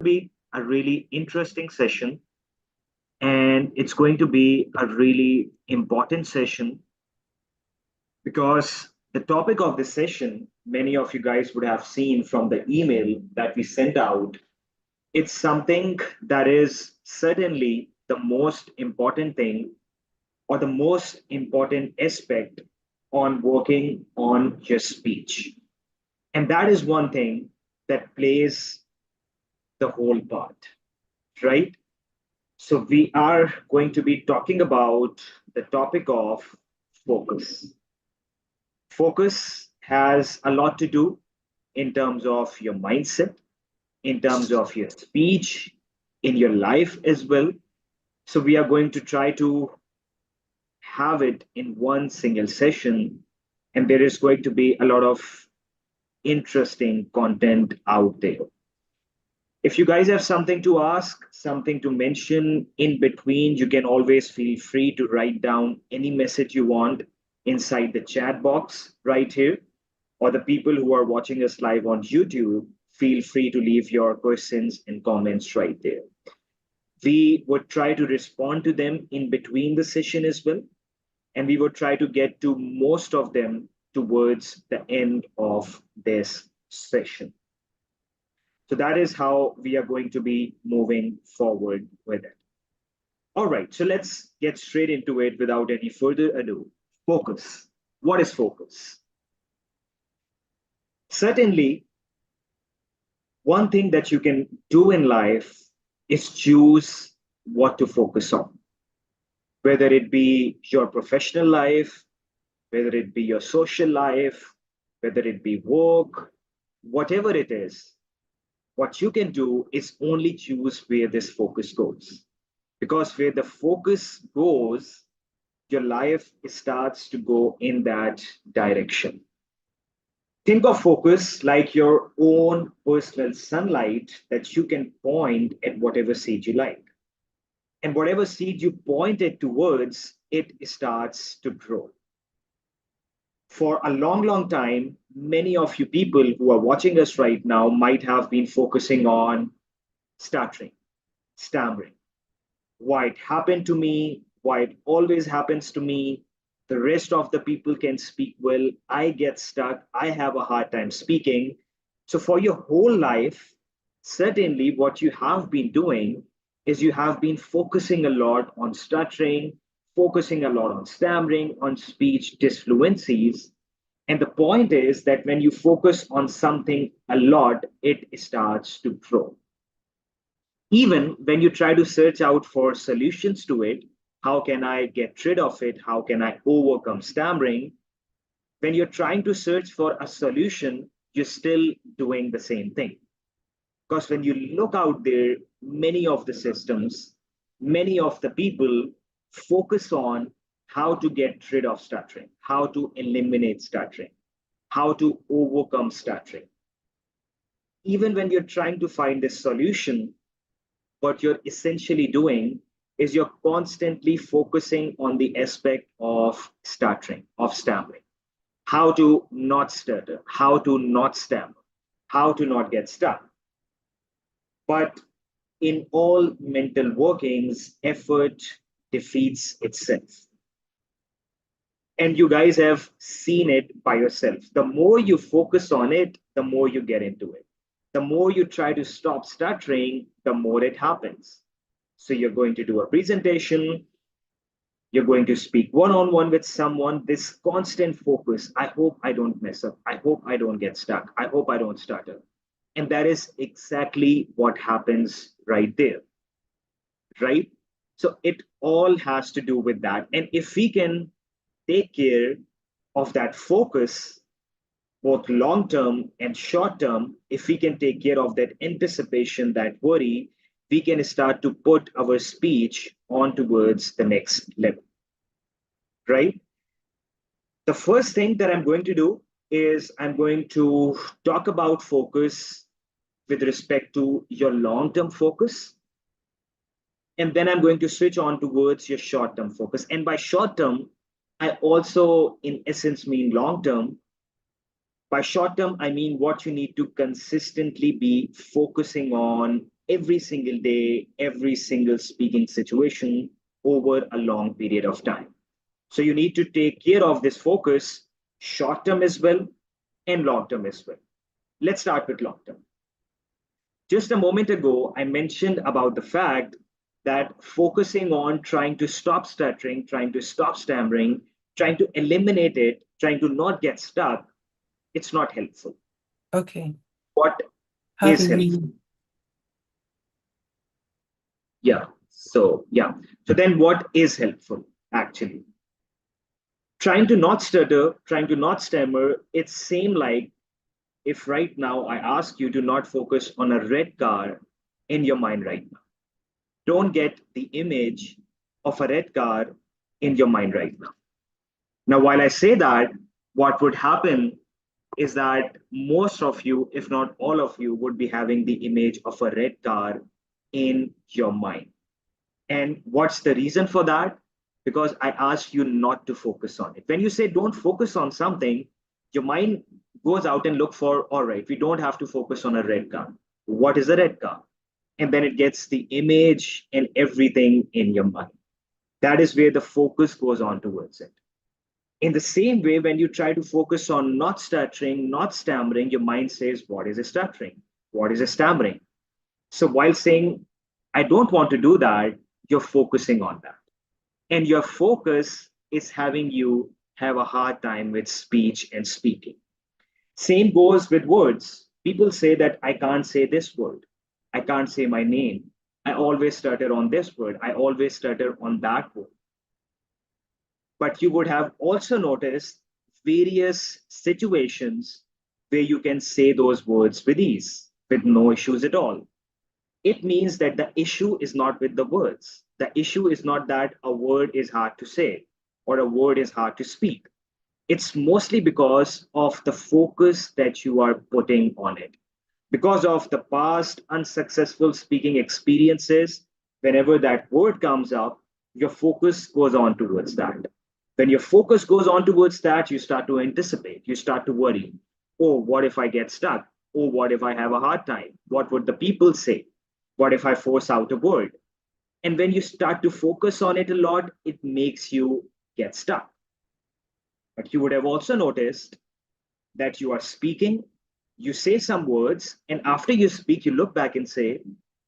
Be a really interesting session, and it's going to be a really important session because the topic of this session, many of you guys would have seen from the email that we sent out. It's something that is certainly the most important thing or the most important aspect on working on your speech. And that is one thing that plays the whole part, right? So, we are going to be talking about the topic of focus. Focus has a lot to do in terms of your mindset, in terms of your speech, in your life as well. So, we are going to try to have it in one single session, and there is going to be a lot of interesting content out there. If you guys have something to ask, something to mention in between, you can always feel free to write down any message you want inside the chat box right here. Or the people who are watching us live on YouTube, feel free to leave your questions and comments right there. We would try to respond to them in between the session as well. And we would try to get to most of them towards the end of this session. So that is how we are going to be moving forward with it. All right, so let's get straight into it without any further ado. Focus. What is focus? Certainly, one thing that you can do in life is choose what to focus on, whether it be your professional life, whether it be your social life, whether it be work, whatever it is. What you can do is only choose where this focus goes. Because where the focus goes, your life starts to go in that direction. Think of focus like your own personal sunlight that you can point at whatever seed you like. And whatever seed you point it towards, it starts to grow. For a long, long time, many of you people who are watching us right now might have been focusing on stuttering, stammering, why it happened to me, why it always happens to me. The rest of the people can speak well. I get stuck. I have a hard time speaking. So, for your whole life, certainly what you have been doing is you have been focusing a lot on stuttering, focusing a lot on stammering, on speech disfluencies. And the point is that when you focus on something a lot, it starts to grow. Even when you try to search out for solutions to it, how can I get rid of it? How can I overcome stammering? When you're trying to search for a solution, you're still doing the same thing. Because when you look out there, many of the systems, many of the people focus on how to get rid of stuttering, how to eliminate stuttering, how to overcome stuttering. Even when you're trying to find a solution, what you're essentially doing is you're constantly focusing on the aspect of stuttering, of stammering, how to not stutter, how to not stammer, how to not get stuck. But in all mental workings, effort defeats itself. And you guys have seen it by yourself. The more you focus on it, the more you get into it. The more you try to stop stuttering, the more it happens. So you're going to do a presentation, you're going to speak one on one with someone, this constant focus. I hope I don't mess up. I hope I don't get stuck. I hope I don't stutter. And that is exactly what happens right there, right? So it all has to do with that. And if we can take care of that focus, both long term and short term, if we can take care of that anticipation, that worry, we can start to put our speech on towards the next level, right? The first thing that I'm going to do is I'm going to talk about focus with respect to your long term focus. And then I'm going to switch on towards your short term focus. And by short term, I also, in essence, mean long term. By short term, I mean what you need to consistently be focusing on every single day, every single speaking situation over a long period of time. So you need to take care of this focus short term as well and long term as well. Let's start with long term. Just a moment ago, I mentioned about the fact that focusing on trying to stop stuttering, trying to stop stammering, trying to eliminate it, trying to not get stuck, it's not helpful. Okay. What How is do helpful? we? Yeah. Yeah. So then what is helpful actually? Trying to not stutter, trying to not stammer, it's same like if right now I ask you to not focus on a red car in your mind right now. Don't get the image of a red car in your mind right now. Now, while I say that, what would happen is that most of you, if not all of you, would be having the image of a red car in your mind. And what's the reason for that? Because I asked you not to focus on it. When you say don't focus on something, your mind goes out and look for, all right, we don't have to focus on a red car. What is a red car? And then it gets the image and everything in your mind. That is where the focus goes on towards it. In the same way, when you try to focus on not stuttering, not stammering, your mind says, what is a stuttering? What is a stammering? So while saying, I don't want to do that, you're focusing on that. And your focus is having you have a hard time with speech and speaking. Same goes with words. People say that I can't say this word. I can't say my name. I always stutter on this word. I always stutter on that word. But you would have also noticed various situations where you can say those words with ease, with no issues at all. It means that the issue is not with the words. The issue is not that a word is hard to say or a word is hard to speak. It's mostly because of the focus that you are putting on it. Because of the past unsuccessful speaking experiences, whenever that word comes up, your focus goes on towards that. When your focus goes on towards that, you start to anticipate, you start to worry. Oh, what if I get stuck? Oh, what if I have a hard time? What would the people say? What if I force out a word? And when you start to focus on it a lot, it makes you get stuck. But you would have also noticed that you are speaking, you say some words, and after you speak, you look back and say,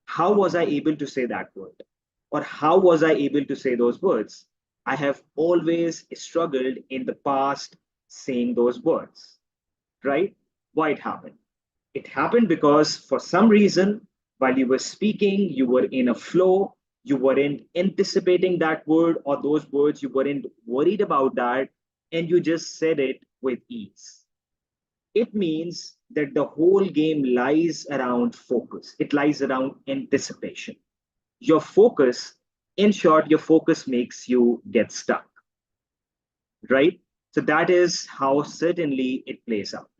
how was I able to say that word? Or how was I able to say those words? I have always struggled in the past saying those words, right? Why it happened? It happened because for some reason, while you were speaking, you were in a flow, you weren't anticipating that word or those words, you weren't worried about that, and you just said it with ease. It means that the whole game lies around focus, it lies around anticipation. Your focus, in short, your focus makes you get stuck, right? So that is how certainly it plays out.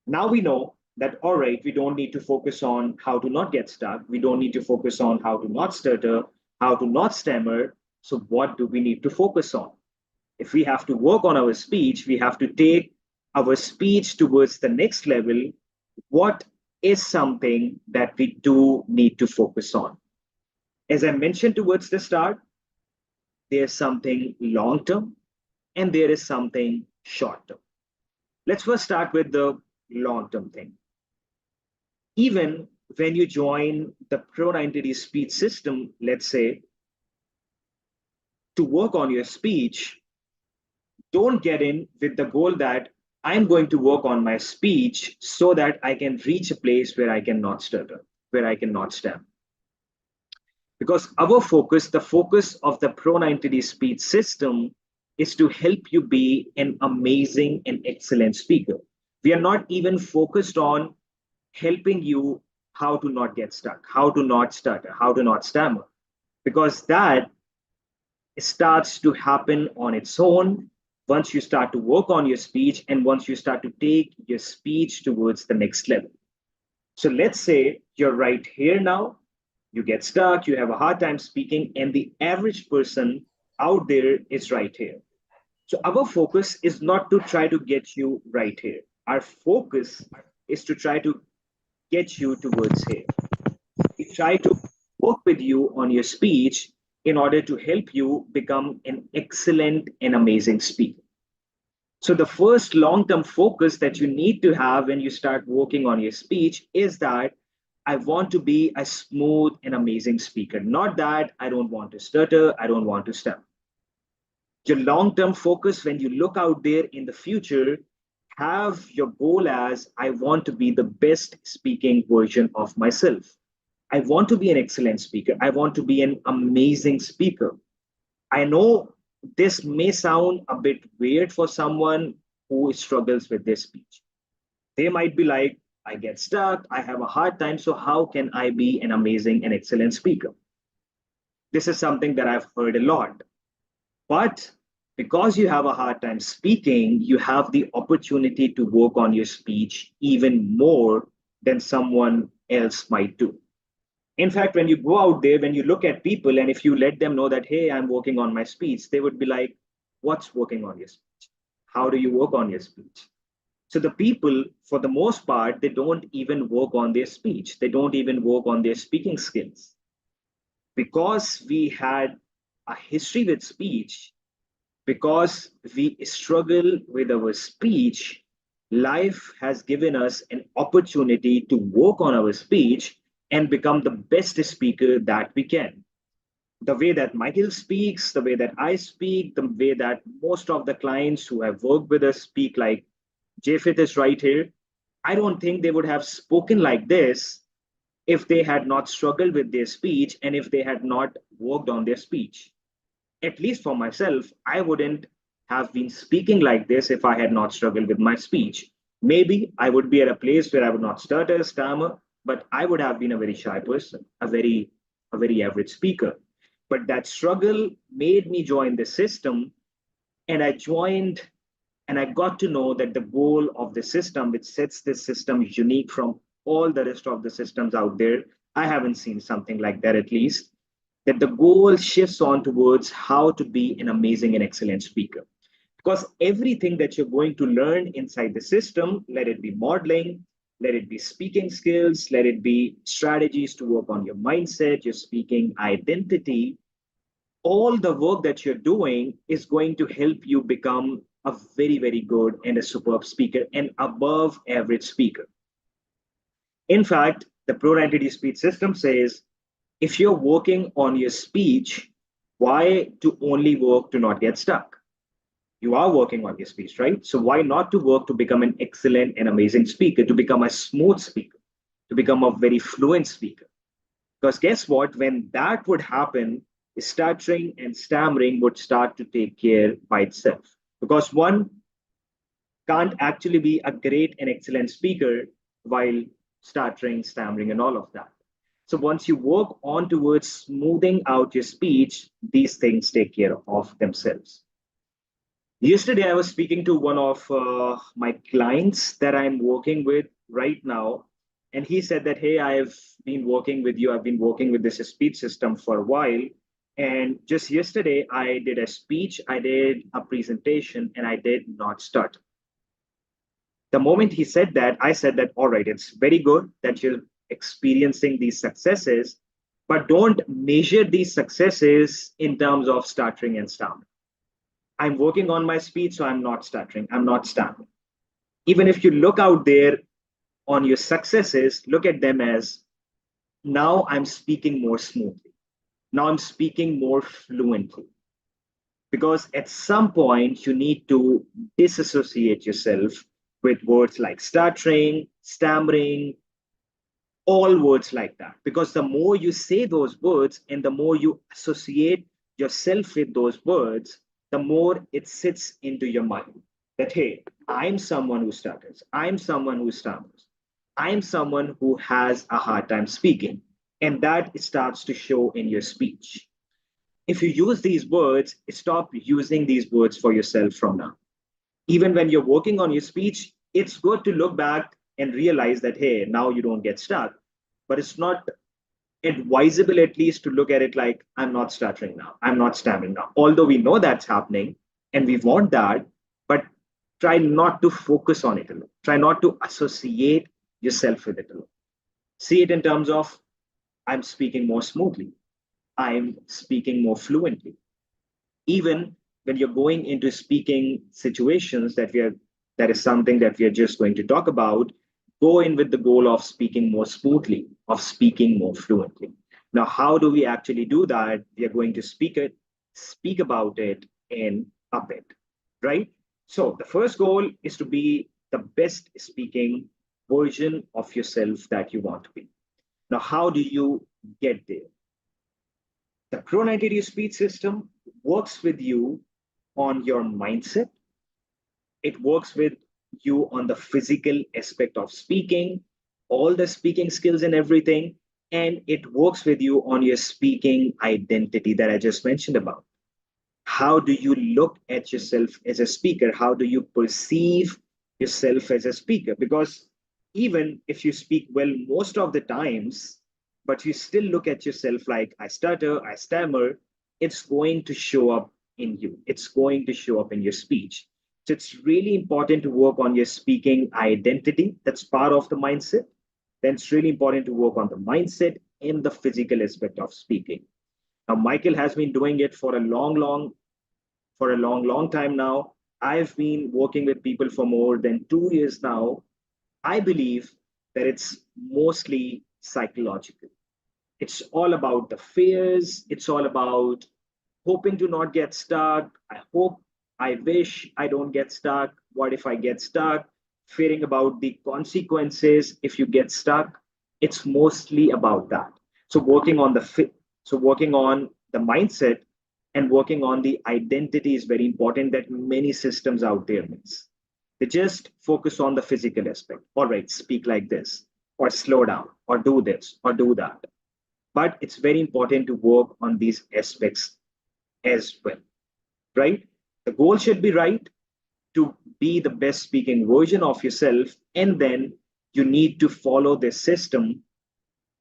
Now we know that, all right, we don't need to focus on how to not get stuck. We don't need to focus on how to not stutter, how to not stammer. So, what do we need to focus on? If we have to work on our speech, we have to take our speech towards the next level. What is something that we do need to focus on? As I mentioned towards the start, there's something long term and there is something short term. Let's first start with the long term thing. Even when you join the Pro90d speech system, let's say, to work on your speech, don't get in with the goal that I'm going to work on my speech so that I can reach a place where I cannot stutter, where I cannot stammer. Because our focus, the focus of the Pro90d speech system, is to help you be an amazing and excellent speaker. We are not even focused on helping you how to not get stuck, how to not stutter, how to not stammer, because that starts to happen on its own once you start to work on your speech and once you start to take your speech towards the next level. So let's say you're right here now, you get stuck, you have a hard time speaking, and the average person out there is right here. So our focus is not to try to get you right here. Our focus is to try to get you towards here. The try to work with you on your speech in order to help you become an excellent and amazing speaker. So, the first long term focus that you need to have when you start working on your speech is that I want to be a smooth and amazing speaker. Not that I don't want to stutter, I don't want to stammer. Your long term focus when you look out there in the future, have your goal as I want to be the best speaking version of myself. I want to be an excellent speaker. I want to be an amazing speaker. I know this may sound a bit weird for someone who struggles with their speech. They might be like, I get stuck, I have a hard time, so how can I be an amazing and excellent speaker? This is something that I've heard a lot. But because you have a hard time speaking, you have the opportunity to work on your speech even more than someone else might do. In fact, when you go out there, when you look at people, and if you let them know that, hey, I'm working on my speech, they would be like, what's working on your speech? How do you work on your speech? So the people, for the most part, they don't even work on their speech. They don't even work on their speaking skills. Because we had a history with speech, because we struggle with our speech, life has given us an opportunity to work on our speech and become the best speaker that we can. The way that Michael speaks, the way that I speak, the way that most of the clients who have worked with us speak, like Jafet is right here, I don't think they would have spoken like this if they had not struggled with their speech and if they had not worked on their speech. At least for myself, I wouldn't have been speaking like this if I had not struggled with my speech. Maybe I would be at a place where I would not stutter, stammer, but I would have been a very shy person, a very average speaker. But that struggle made me join the system, and I joined and I got to know that the goal of the system, which sets this system unique from all the rest of the systems out there, I haven't seen something like that at least, that the goal shifts on towards how to be an amazing and excellent speaker. Because everything that you're going to learn inside the system, let it be modeling, let it be speaking skills, let it be strategies to work on your mindset, your speaking identity, all the work that you're doing is going to help you become a very, very good and a superb speaker, an above average speaker. In fact, the Pro90d Speech System says if you're working on your speech, why to only work to not get stuck? You are working on your speech, right? So why not to work to become an excellent and amazing speaker, to become a smooth speaker, to become a very fluent speaker? Because guess what? When that would happen, stuttering and stammering would start to take care by itself. Because one can't actually be a great and excellent speaker while stuttering, stammering, and all of that. So once you work on towards smoothing out your speech, these things take care of themselves. Yesterday, I was speaking to one of my clients that I'm working with right now, and he said that, hey, I've been working with you, I've been working with this speech system for a while. And just yesterday, I did a speech, I did a presentation, and I did not start. The moment he said that, I said that, all right, it's very good that you're experiencing these successes, but don't measure these successes in terms of stuttering and stammering. I'm working on my speech, so I'm not stuttering, I'm not stammering. Even if you look out there on your successes, look at them as now I'm speaking more smoothly. Now I'm speaking more fluently. Because at some point, you need to disassociate yourself with words like stuttering, stammering, all words like that. Because the more you say those words and the more you associate yourself with those words, the more it sits into your mind that, hey, I'm someone who stutters, I'm someone who stammers, I'm someone who has a hard time speaking. And that starts to show in your speech. If you use these words, stop using these words for yourself from now. Even when you're working on your speech, it's good to look back and realize that, hey, now you don't get stuck. But it's not advisable, at least, to look at it like, I'm not stuttering now, I'm not stammering now. Although we know that's happening and we want that, but try not to focus on it alone. Try not to associate yourself with it alone. See it in terms of, I'm speaking more smoothly. I'm speaking more fluently. Even when you're going into speaking situations that is something that we are just going to talk about, go in with the goal of speaking more smoothly, of speaking more fluently. Now, how do we actually do that? We are going to speak about it in a bit, right? So the first goal is to be the best speaking version of yourself that you want to be. Now, how do you get there? The Pro90d speech system works with you on your mindset. It works with you on the physical aspect of speaking, all the speaking skills and everything. And it works with you on your speaking identity that I just mentioned about. How do you look at yourself as a speaker? How do you perceive yourself as a speaker? Because even if you speak well most of the times, but you still look at yourself like I stutter, I stammer, it's going to show up in you. It's going to show up in your speech. So it's really important to work on your speaking identity. That's part of the mindset. Then it's really important to work on the mindset and the physical aspect of speaking. Now, Michael has been doing it for a long time now. I've been working with people for more than 2 years now. I believe that it's mostly psychological. It's all about the fears. It's all about hoping to not get stuck. I wish I don't get stuck. What if I get stuck? Fearing about the consequences if you get stuck. It's mostly about that. So working on the mindset and working on the identity is very important that many systems out there miss. They just focus on the physical aspect. All right, speak like this, or slow down, or do this, or do that. But it's very important to work on these aspects as well, right? The goal should be right to be the best speaking version of yourself. And then you need to follow this system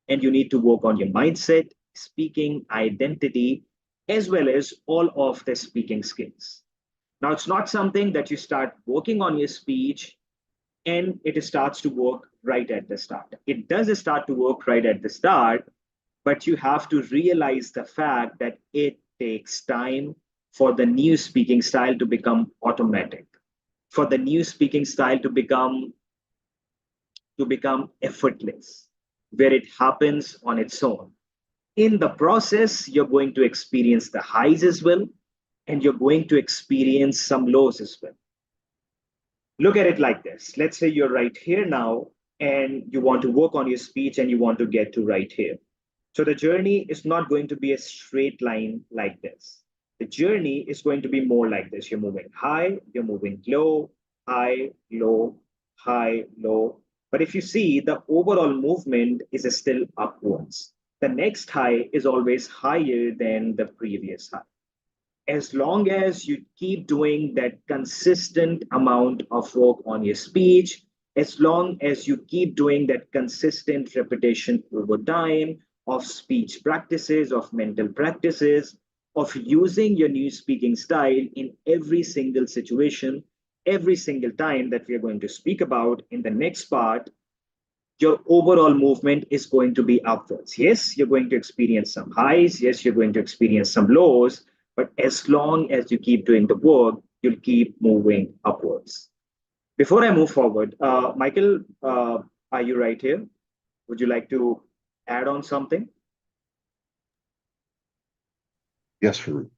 and you need to work on your mindset, speaking identity, as well as all of the speaking skills. Now, it's not something that you start working on your speech and it starts to work right at the start. It does start to work right at the start, but you have to realize the fact that it takes time for the new speaking style to become automatic, for the new speaking style to become effortless, where it happens on its own. In the process, you're going to experience the highs as well, and you're going to experience some lows as well. Look at it like this. Let's say you're right here now, and you want to work on your speech and you want to get to right here. So the journey is not going to be a straight line like this. The journey is going to be more like this. You're moving high, you're moving low, high, low, high, low. But if you see, the overall movement is still upwards. The next high is always higher than the previous high. As long as you keep doing that consistent amount of work on your speech, as long as you keep doing that consistent repetition over time of speech practices, of mental practices, of using your new speaking style in every single situation, every single time that we are going to speak about in the next part, your overall movement is going to be upwards. Yes, you're going to experience some highs. Yes, you're going to experience some lows. But as long as you keep doing the work, you'll keep moving upwards. Before I move forward, Michael, are you right here? Would you like to add on something? Yes, Farrukh.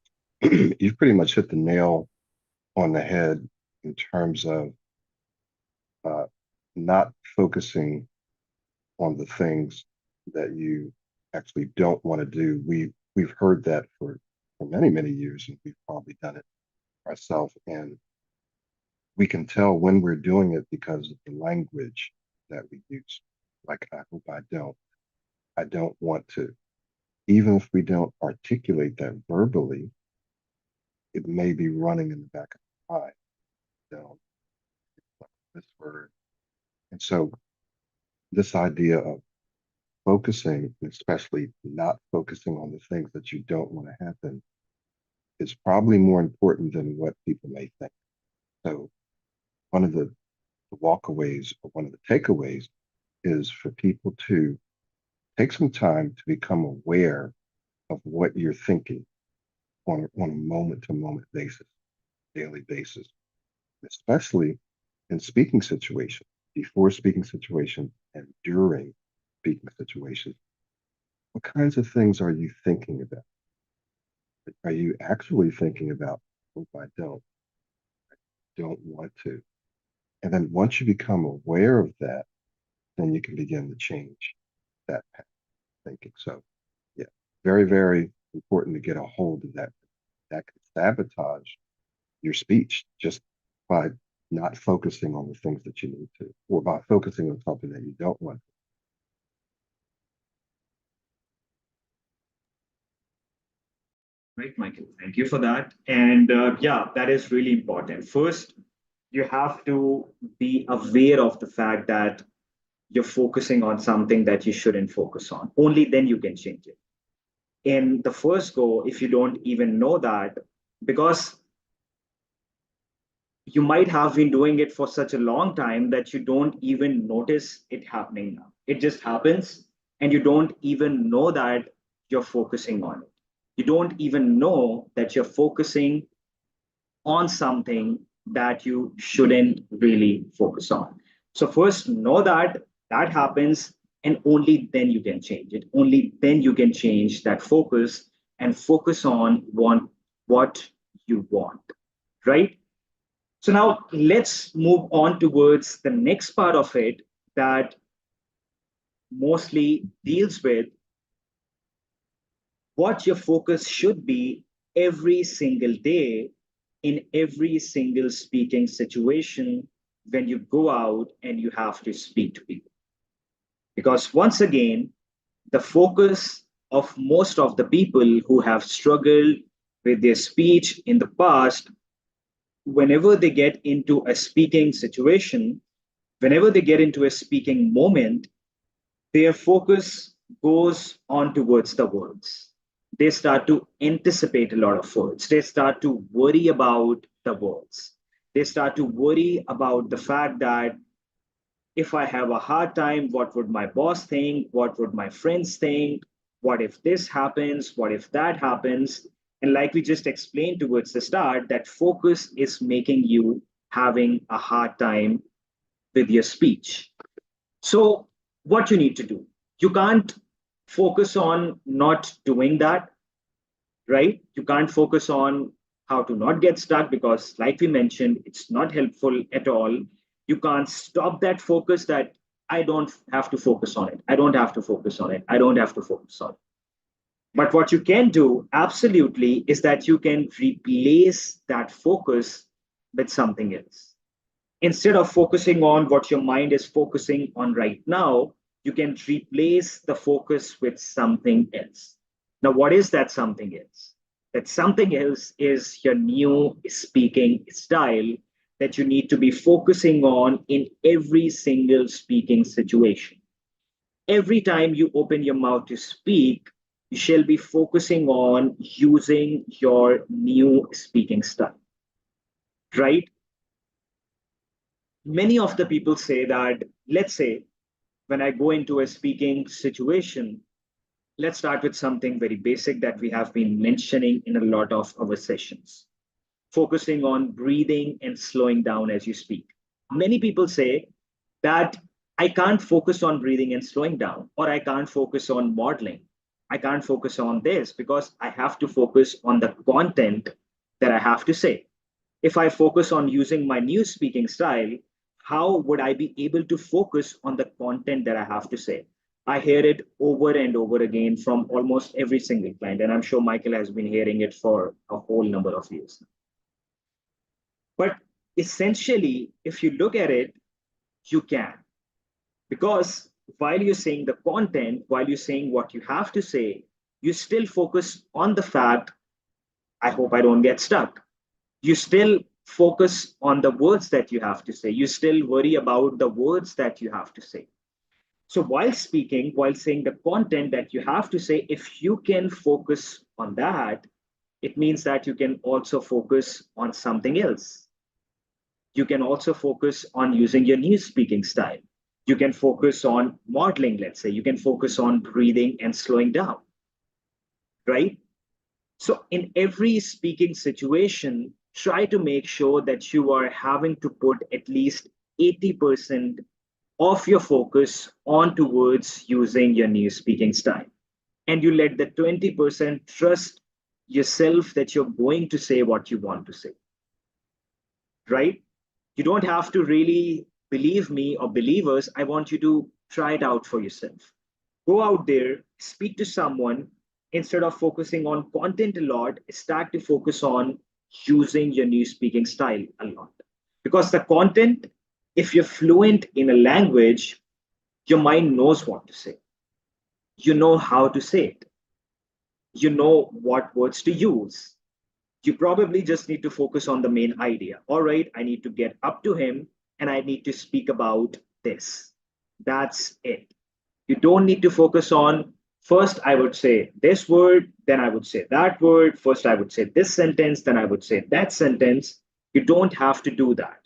You've pretty much hit the nail on the head in terms of uh, not focusing on the things that you actually don't want to do. We've heard that for many years, and we've probably done it ourselves. And we can tell when we're doing it because of the language that we use. Like, I hope I don't. I don't want to. Even if we don't articulate that verbally, it may be running in the back of the mind. Don't this word. And so this idea of focusing, especially not focusing on the things that you don't want to happen, is probably more important than what people may think. So one of the walkaways or one of the takeaways is for people to take some time to become aware of what you're thinking on a moment to moment basis, daily basis, especially in speaking situations, before speaking situations and during speaking situations. What kinds of things are you thinking about? Are you actually thinking about, oh, I don't want to? And then once you become aware of that, then you can begin to change that path of thinking. So, yeah, very, very important to get a hold of that. That can sabotage your speech just by not focusing on the things that you need to, or by focusing on something that you don't want. Right, Michael. Thank you for that. And yeah, that is really important. First, you have to be aware of the fact that you're focusing on something that you shouldn't focus on. Only then you can change it. In the first go, if you don't even know that, because you might have been doing it for such a long time that you don't even notice it happening now. It just happens, and you don't even know that you're focusing on it. You don't even know that you're focusing on something that you shouldn't really focus on. So, first, know that that happens, and only then you can change it. Only then you can change that focus and focus on what you want, right? So now let's move on towards the next part of it that mostly deals with what your focus should be every single day in every single speaking situation when you go out and you have to speak to people. Because once again, the focus of most of the people who have struggled with their speech in the past, whenever they get into a speaking situation, whenever they get into a speaking moment, their focus goes on towards the words. They start to anticipate a lot of words. They start to worry about the words. They start to worry about the fact that if I have a hard time, what would my boss think? What would my friends think? What if this happens? What if that happens? And like we just explained towards the start, that focus is making you having a hard time with your speech. So, what you need to do, you can't focus on not doing that, right? You can't focus on how to not get stuck because, like we mentioned, it's not helpful at all. You can't stop that focus that I don't have to focus on it. I don't have to focus on it. I don't have to focus on it. But what you can do absolutely is that you can replace that focus with something else. Instead of focusing on what your mind is focusing on right now, you can replace the focus with something else. Now, what is that something else? That something else is your new speaking style that you need to be focusing on in every single speaking situation. Every time you open your mouth to speak, you shall be focusing on using your new speaking style, right? Many of the people say that, let's say, when I go into a speaking situation, let's start with something very basic that we have been mentioning in a lot of our sessions, focusing on breathing and slowing down as you speak. Many people say that I can't focus on breathing and slowing down, or I can't focus on modeling. I can't focus on this because I have to focus on the content that I have to say. If I focus on using my new speaking style, how would I be able to focus on the content that I have to say? I hear it over and over again from almost every single client, and I'm sure Michael has been hearing it for a whole number of years. But essentially, if you look at it, you can. Because while you're saying the content, while you're saying what you have to say, you still focus on the fact, I hope I don't get stuck. You still focus on the words that you have to say. You still worry about the words that you have to say. So while speaking, while saying the content that you have to say, if you can focus on that, it means that you can also focus on something else. You can also focus on using your new speaking style. You can focus on modeling, let's say. You can focus on breathing and slowing down, right? So, in every speaking situation, try to make sure that you are having to put at least 80% of your focus on towards using your new speaking style. And you let the 20% trust yourself that you're going to say what you want to say, right? You don't have to really believe me or believe us. I want you to try it out for yourself. Go out there, speak to someone. Instead of focusing on content a lot, start to focus on using your new speaking style a lot. Because the content, if you're fluent in a language, your mind knows what to say. You know how to say it. You know what words to use. You probably just need to focus on the main idea. All right, I need to get up to him and I need to speak about this. That's it. You don't need to focus on first, I would say this word, then I would say that word. First, I would say this sentence, then I would say that sentence. You don't have to do that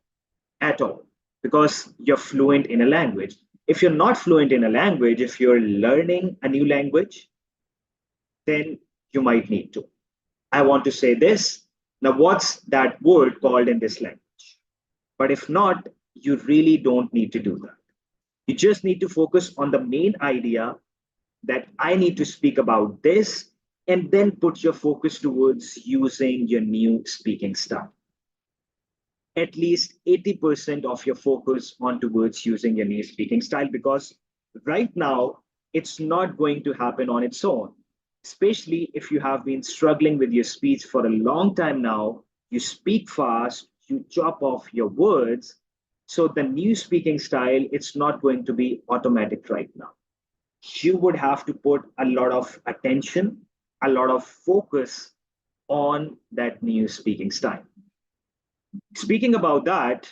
at all because you're fluent in a language. If you're not fluent in a language, if you're learning a new language, then you might need to. I want to say this. Now, what's that word called in this language? But if not, you really don't need to do that. You just need to focus on the main idea that I need to speak about this, and then put your focus towards using your new speaking style. At least 80% of your focus on towards using your new speaking style because right now it's not going to happen on its own, especially if you have been struggling with your speech for a long time now. You speak fast, you chop off your words. So the new speaking style, it's not going to be automatic right now. You would have to put a lot of attention, a lot of focus on that new speaking style. Speaking about that,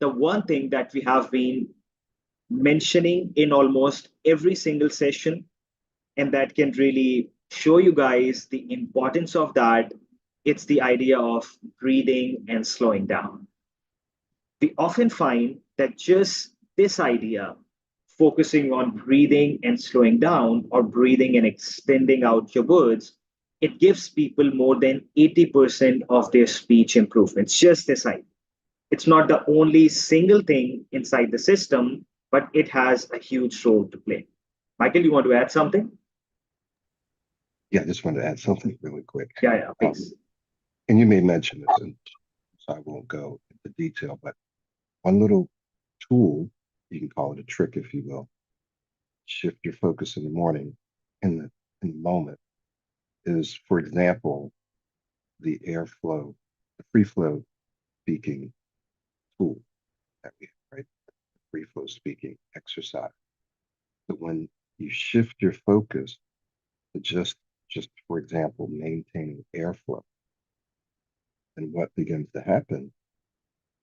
the one thing that we have been mentioning in almost every single session, and that can really show you guys the importance of that, it's the idea of breathing and slowing down. We often find that just this idea, focusing on breathing and slowing down, or breathing and extending out your words, it gives people more than 80% of their speech improvements. Just this idea. It's not the only single thing inside the system, but it has a huge role to play. Michael, you want to add something? Yeah, I just wanted to add something really quick. Yeah, Um, please. and you may mention this, and so I won't go into detail, but one little tool, you can call it a trick, if you will, shift your focus in the morning in the moment is, for example, the airflow, the free flow speaking tool that we have, right? Free flow speaking exercise. So when you shift your focus to just for example, maintaining airflow, and what begins to happen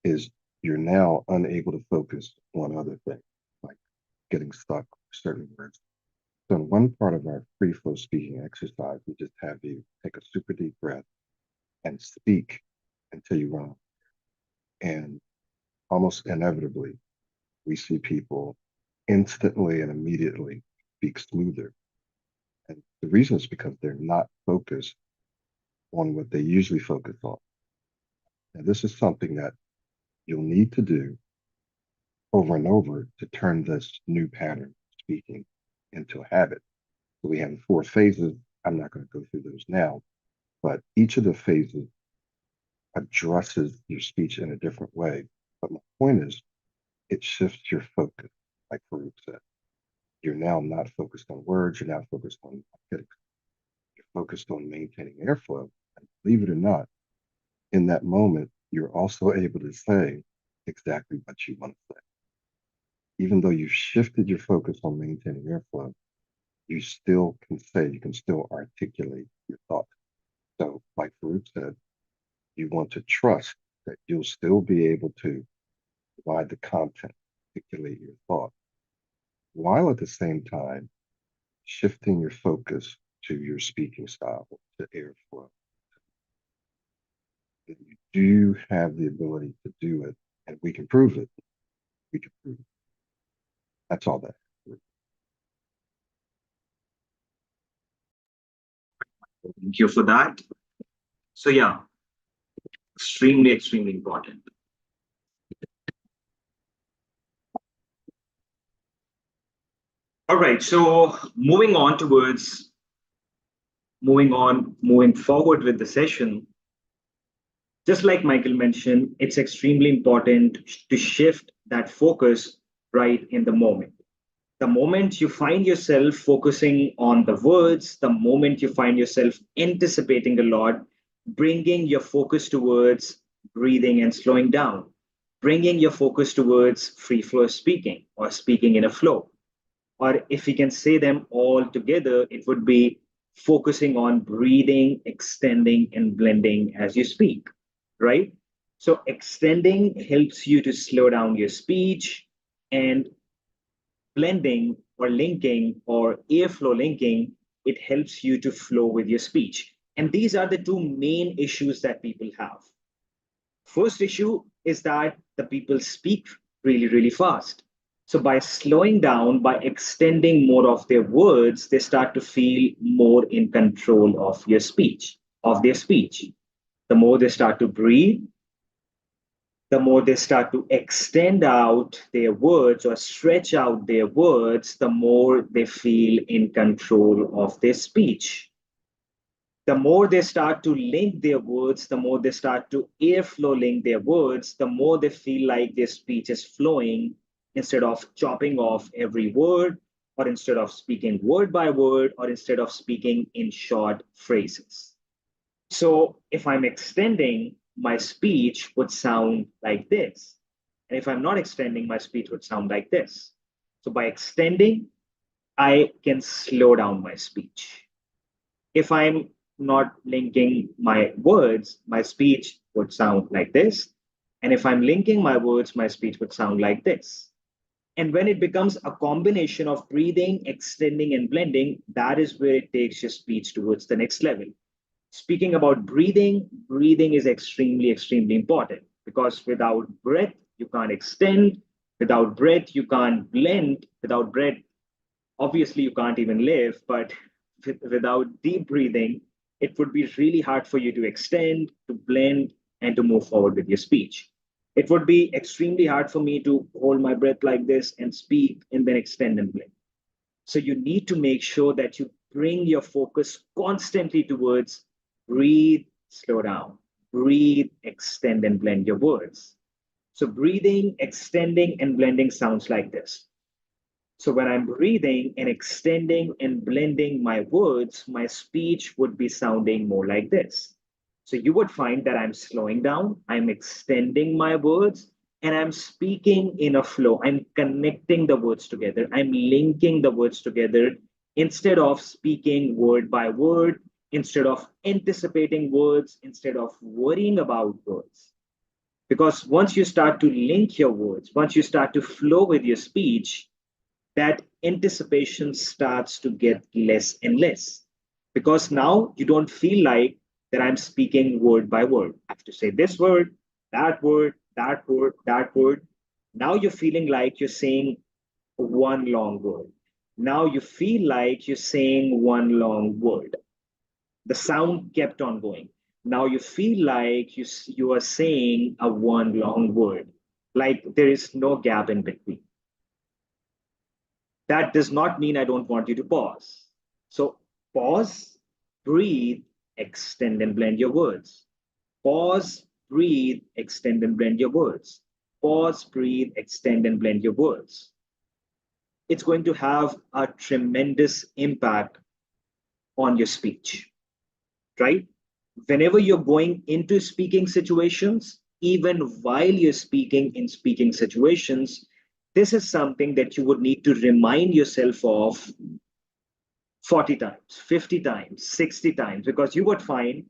is you're now unable to focus on other things, like getting stuck with certain words. So in one part of our free flow speaking exercise, we just have you take a super deep breath and speak until you run. And almost inevitably, we see people instantly and immediately speak smoother. And the reason is because they're not focused on what they usually focus on. And this is something that you'll need to do over and over to turn this new pattern of speaking into a habit. So we have 4 phases. I'm not going to go through those now, but each of the phases addresses your speech in a different way. But my point is, it shifts your focus, like Farrukh said. You're now not focused on words, you're now focused on getting, you're focused on maintaining airflow. And believe it or not, in that moment, you're also able to say exactly what you want to say. Even though you've shifted your focus on maintaining airflow, you still can say, you can still articulate your thoughts. So, like Farrukh said, you want to trust that you'll still be able to provide the content, articulate your thought, while at the same time shifting your focus to your speaking style, to airflow. You do have the ability to do it, and we can prove it. We can prove it. That's all that. Thank you for that. So yeah, extremely, extremely important. All right, so moving forward with the session, just like Michael mentioned, it's extremely important to shift that focus right in the moment. The moment you find yourself focusing on the words, the moment you find yourself anticipating a lot, bringing your focus towards breathing and slowing down, bringing your focus towards free flow speaking or speaking in a flow. Or if we can say them all together, it would be focusing on breathing, extending, and blending as you speak, right? So extending helps you to slow down your speech, and blending or linking or airflow linking, it helps you to flow with your speech. And these are the two main issues that people have. First issue is that the people speak really, really fast. So by slowing down, by extending more of their words, they start to feel more in control of their speech. The more they start to breathe, the more they start to extend out their words or stretch out their words, the more they feel in control of their speech. The more they start to link their words, the more they start to airflow link their words, the more they feel like their speech is flowing instead of chopping off every word, or instead of speaking word by word, or instead of speaking in short phrases. So if I'm extending, my speech would sound like this. And if I'm not extending, my speech would sound like this. So by extending, I can slow down my speech. If I'm not linking my words, my speech would sound like this. And if I'm linking my words, my speech would sound like this. And when it becomes a combination of breathing, extending, and blending, that is where it takes your speech towards the next level. Speaking about breathing, breathing is extremely, extremely important because without breath, you can't extend. Without breath, you can't blend. Without breath, obviously, you can't even live. But without deep breathing, it would be really hard for you to extend, to blend, and to move forward with your speech. It would be extremely hard for me to hold my breath like this and speak and then extend and blend. So you need to make sure that you bring your focus constantly towards breathe, slow down, breathe, extend, and blend your words. So breathing, extending, and blending sounds like this. So when I'm breathing and extending and blending my words, my speech would be sounding more like this. So you would find that I'm slowing down, I'm extending my words, and I'm speaking in a flow. I'm connecting the words together, I'm linking the words together instead of speaking word by word, instead of anticipating words, instead of worrying about words. Because once you start to link your words, once you start to flow with your speech, that anticipation starts to get less and less. Because now you don't feel like that I'm speaking word by word. I have to say this word, that word, that word, that word. Now you're feeling like you're saying one long word. Now you feel like you're saying one long word. The sound kept on going. Now you feel like you are saying a one long word, like there is no gap in between. That does not mean I don't want you to pause. So pause, breathe, extend and blend your words. Pause, breathe, extend and blend your words. Pause, breathe, extend and blend your words. It's going to have a tremendous impact on your speech, right? Whenever you're going into speaking situations, even while you're speaking in speaking situations, this is something that you would need to remind yourself of 40 times, 50 times, 60 times, because you would find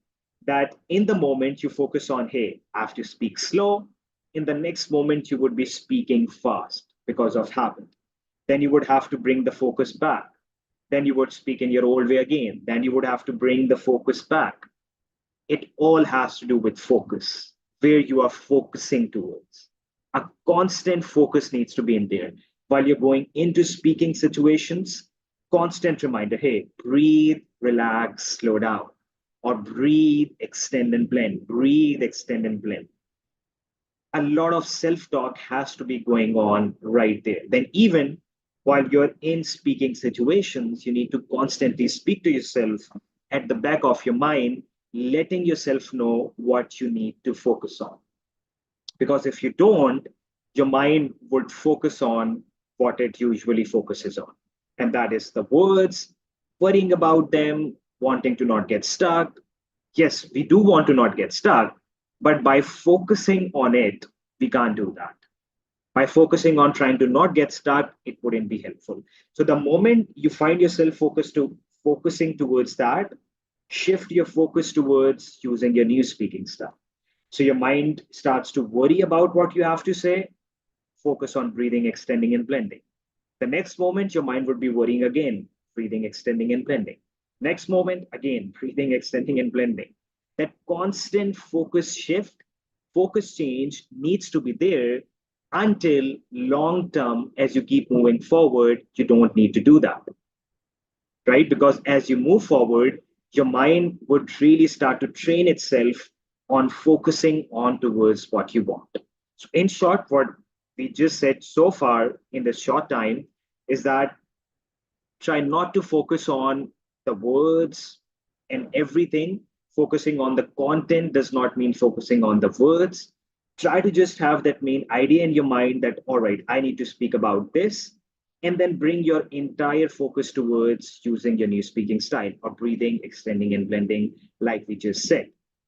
that in the moment you focus on, hey, I have to speak slow. In the next moment, you would be speaking fast because of habit. Then you would have to bring the focus back. Then you would speak in your old way again. Then you would have to bring the focus back. It all has to do with focus, where you are focusing towards. A constant focus needs to be in there. while you're going into speaking situations, constant reminder, hey, breathe, relax, slow down, or breathe, extend and blend, breathe, extend and blend. A lot of self-talk has to be going on right there. Then even while you're in speaking situations, you need to constantly speak to yourself at the back of your mind, letting yourself know what you need to focus on. Because if you don't, your mind would focus on what it usually focuses on. And that is the words, worrying about them, wanting to not get stuck. Yes, we do want to not get stuck, but by focusing on it, we can't do that. By focusing on trying to not get stuck, it wouldn't be helpful. So the moment you find yourself focusing towards that, shift your focus towards using your new speaking style. So your mind starts to worry about what you have to say, focus on breathing, extending, and blending. The next moment, your mind would be worrying again, breathing, extending, and blending. Next moment, again, breathing, extending, and blending. That constant focus shift, focus change needs to be there until long term, as you keep moving forward, you don't need to do that, right? Because as you move forward, your mind would really start to train itself on focusing on towards what you want. So, in short, what we just said so far in this short time is that try not to focus on the words and everything. Focusing on the content does not mean focusing on the words. Try to just have that main idea in your mind that, all right, I need to speak about this. And then bring your entire focus towards using your new speaking style or breathing, extending, and blending, like we just said.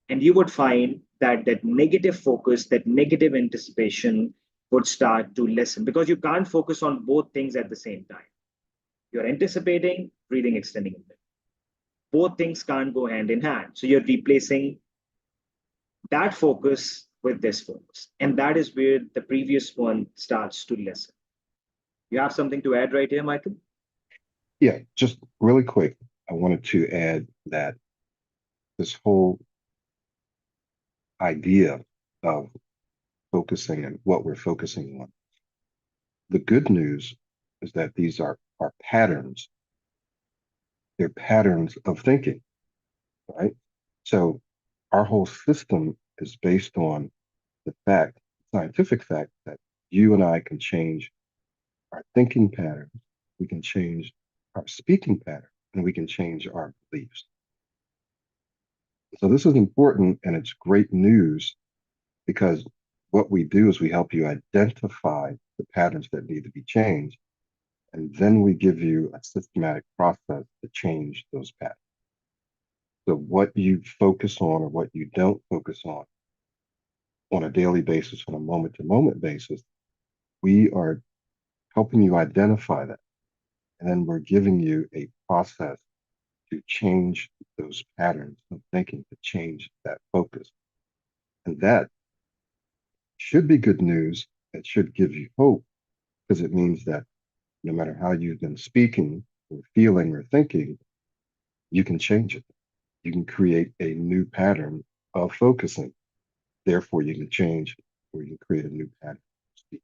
And you would find that that negative focus, that negative anticipation would start to lessen because you can't focus on both things at the same time. You're anticipating, breathing, extending, and blending. Both things can't go hand in hand. So you're replacing that focus with this focus. And that is where the previous one starts to lessen. You have something to add right here, Michael? Yeah, just really quick, I wanted to add that this whole idea of focusing and what we're focusing on, the good news is that these are patterns. They're patterns of thinking, right? So our whole system is based on the fact, scientific fact, that you and I can change our thinking patterns, we can change our speaking pattern, and we can change our beliefs. So this is important and it's great news because what we do is we help you identify the patterns that need to be changed. And then we give you a systematic process to change those patterns. So what you focus on or what you don't focus on a daily basis, on a moment to moment basis, we are helping you identify that. And then we're giving you a process to change those patterns of thinking, to change that focus. And that should be good news. It should give you hope because it means that no matter how you've been speaking or feeling or thinking, you can change it. You can create a new pattern of focusing. Therefore, you can change or you can create a new pattern of speaking.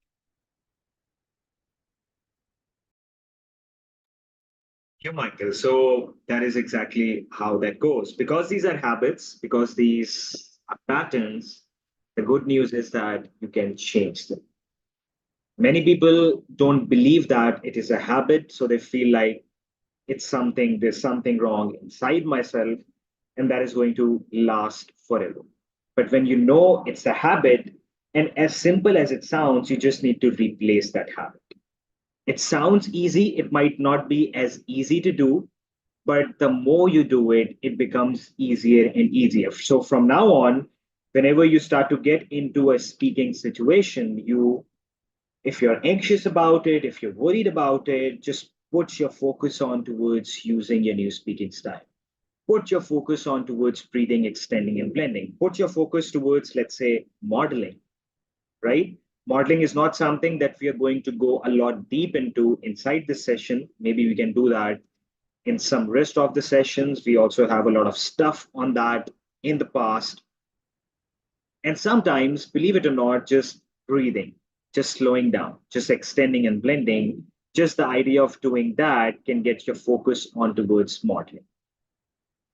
Yeah, Michael. So that is exactly how that goes. Because these are habits, because these are patterns, the good news is that you can change them. Many people don't believe that it is a habit, so they feel like there's something wrong inside myself, and that is going to last forever. But when you know it's a habit, and as simple as it sounds, you just need to replace that habit. It sounds easy, it might not be as easy to do, but the more you do it, it becomes easier and easier. So from now on, whenever you start to get into a speaking situation, if you're anxious about it, if you're worried about it, just put your focus on towards using your new speaking style. Put your focus on towards breathing, extending, and blending. Put your focus towards, let's say, modeling, right? Modeling is not something that we are going to go a lot deep into inside this session. Maybe we can do that in some rest of the sessions. We also have a lot of stuff on that in the past. And sometimes, believe it or not, just breathing. just slowing down, just extending and blending, just the idea of doing that can get your focus on towards modeling.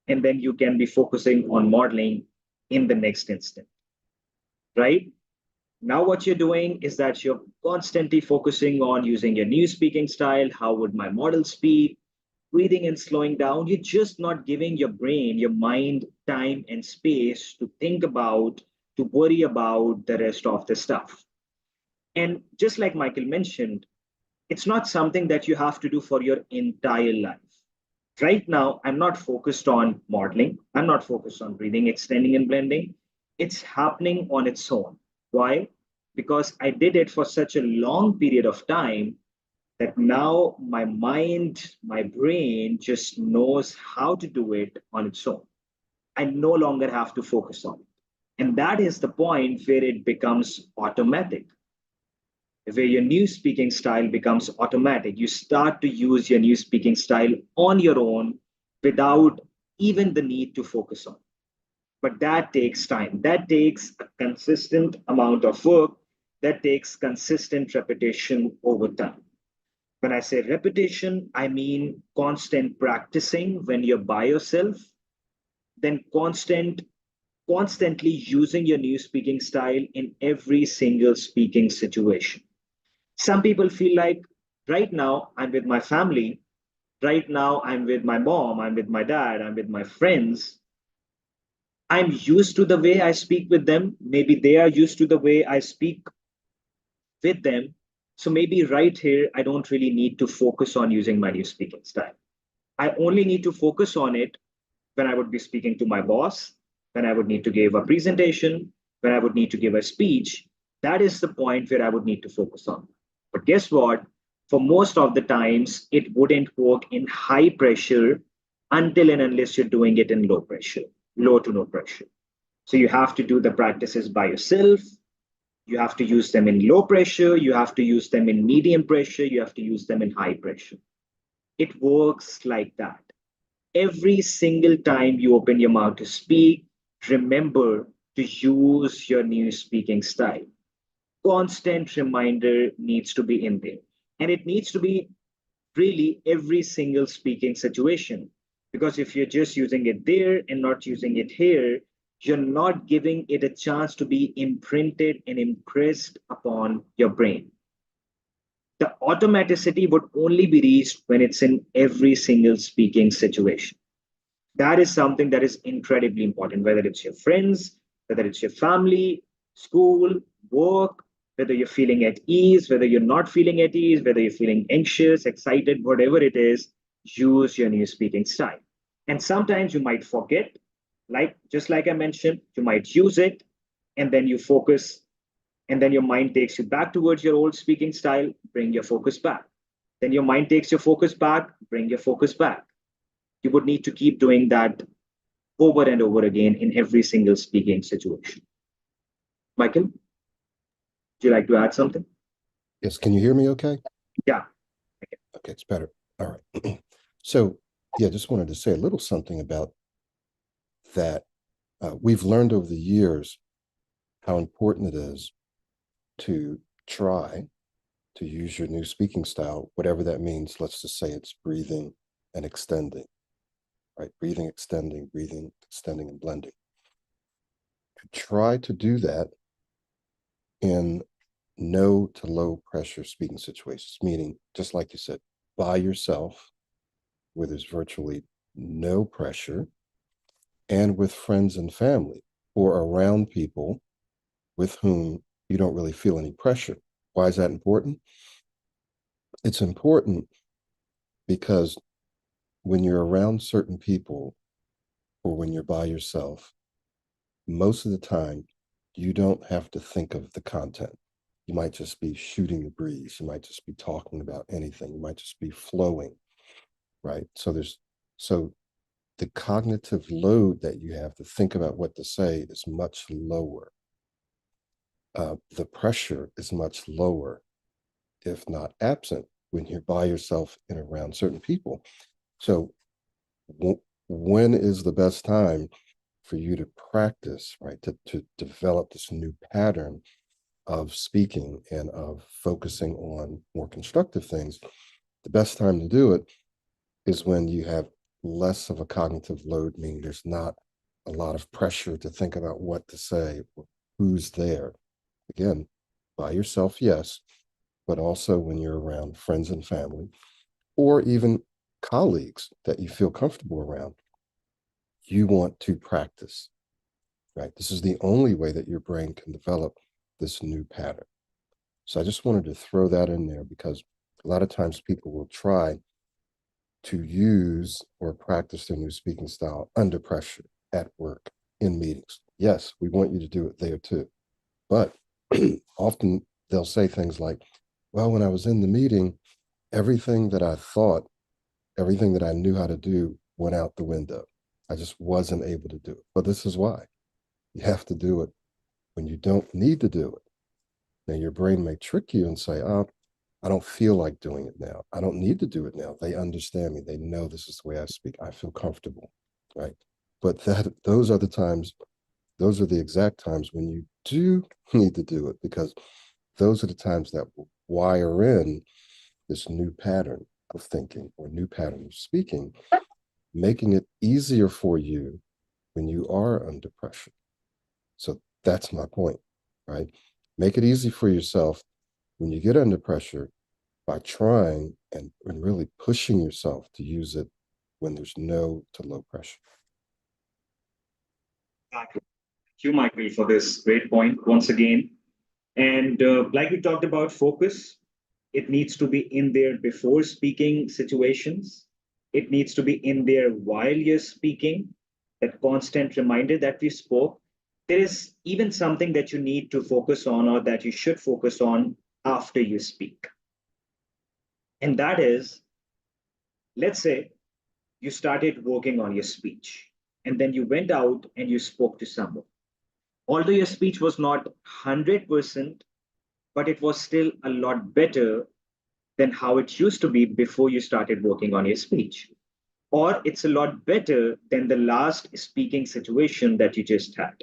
And then you can be focusing on modeling in the next instant, right? Now, what you're doing is that you're constantly focusing on using your new speaking style. How would my model speak? Breathing and slowing down. You're just not giving your brain, your mind, time and space to think about, to worry about the rest of the stuff. And just like Michael mentioned, it's not something that you have to do for your entire life. Right now, I'm not focused on modeling. I'm not focused on breathing, extending, and blending. It's happening on its own. Why? Because I did it for such a long period of time that now my mind, my brain just knows how to do it on its own. I no longer have to focus on it. And that is the point where it becomes automatic, where your new speaking style becomes automatic. You start to use your new speaking style on your own without even the need to focus on it. But that takes time. That takes a consistent amount of work. That takes consistent repetition over time. When I say repetition, I mean constant practicing when you're by yourself, then constantly using your new speaking style in every single speaking situation. Some people feel like right now I'm with my family, right now I'm with my mom, I'm with my dad, I'm with my friends. I'm used to the way I speak with them. Maybe they are used to the way I speak with them. So maybe right here, I don't really need to focus on using my new speaking style. I only need to focus on it when I would be speaking to my boss, when I would need to give a presentation, when I would need to give a speech. That is the point where I would need to focus on. But guess what? For most of the times, it wouldn't work in high pressure until and unless you're doing it in low pressure, low to no pressure. So you have to do the practices by yourself. You have to use them in low pressure. You have to use them in medium pressure. You have to use them in high pressure. It works like that. Every single time you open your mouth to speak, remember to use your new speaking style. Constant reminder needs to be in there. And it needs to be really every single speaking situation. Because if you're just using it there and not using it here, you're not giving it a chance to be imprinted and impressed upon your brain. The automaticity would only be reached when it's in every single speaking situation. That is something that is incredibly important, whether it's your friends, whether it's your family, school, work, whether you're feeling at ease, whether you're not feeling at ease, whether you're feeling anxious, excited, whatever it is, use your new speaking style. And sometimes you might forget, like just like I mentioned, you might use it and then you focus, and then your mind takes you back towards your old speaking style, bring your focus back. Then your mind takes your focus back, bring your focus back. You would need to keep doing that over and over again in every single speaking situation. Michael, would you like to add something? Yes, can you hear me okay? Yeah. Okay, it's better. All right. So, yeah, just wanted to say a little something about that. We've learned over the years how important it is to try to use your new speaking style, whatever that means. Let's just say it's breathing and extending, right? Breathing, extending, and blending. To try to do that in no to low pressure speaking situations, meaning, just like you said, by yourself, where there's virtually no pressure, and with friends and family or around people with whom you don't really feel any pressure. Why is that important? It's important because when you're around certain people or when you're by yourself, most of the time, you don't have to think of the content. You might just be shooting the breeze. You might just be talking about anything. You might just be flowing, right? So the cognitive load that you have to think about what to say is much lower. The pressure is much lower, if not absent, when you're by yourself and around certain people. So when is the best time for you to practice, right? To develop this new pattern of speaking and of focusing on more constructive things, the best time to do it is when you have less of a cognitive load, meaning there's not a lot of pressure to think about what to say, who's there. Again, by yourself, yes, but also when you're around friends and family, or even colleagues that you feel comfortable around. You want to practice, right? This is the only way that your brain can develop this new pattern. So I just wanted to throw that in there because a lot of times people will try to use or practice their new speaking style under pressure at work, in meetings. Yes, we want you to do it there too. But often they'll say things like, well, when I was in the meeting, everything that I thought, everything that I knew how to do went out the window. I just wasn't able to do it. But this is why you have to do it when you don't need to do it. Now, your brain may trick you and say, oh, I don't feel like doing it now. I don't need to do it now. They understand me. They know this is the way I speak. I feel comfortable, right? But those are the times, those are the exact times when you do need to do it, because those are the times that will wire in this new pattern of thinking or new pattern of speaking, making it easier for you when you are under pressure. So that's my point, right? Make it easy for yourself when you get under pressure by trying and really pushing yourself to use it when there's no to low pressure. Thank you, Michael, for this great point once again. And like we talked about focus, it needs to be in there before speaking situations. It needs to be in there while you're speaking, that constant reminder that we spoke. There is even something that you need to focus on or that you should focus on after you speak. And that is, let's say you started working on your speech and then you went out and you spoke to someone. Although your speech was not 100%, but it was still a lot better than how it used to be before you started working on your speech. Or it's a lot better than the last speaking situation that you just had.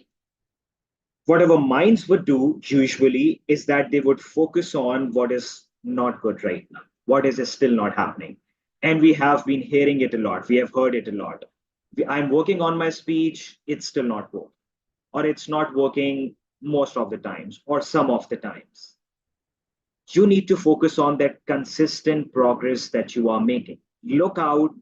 What our minds would do usually is that they would focus on what is not good right now, what is still not happening. And we have been hearing it a lot. We have heard it a lot. I'm working on my speech, it's still not working, or it's not working most of the times, or some of the times. You need to focus on that consistent progress that you are making. Look out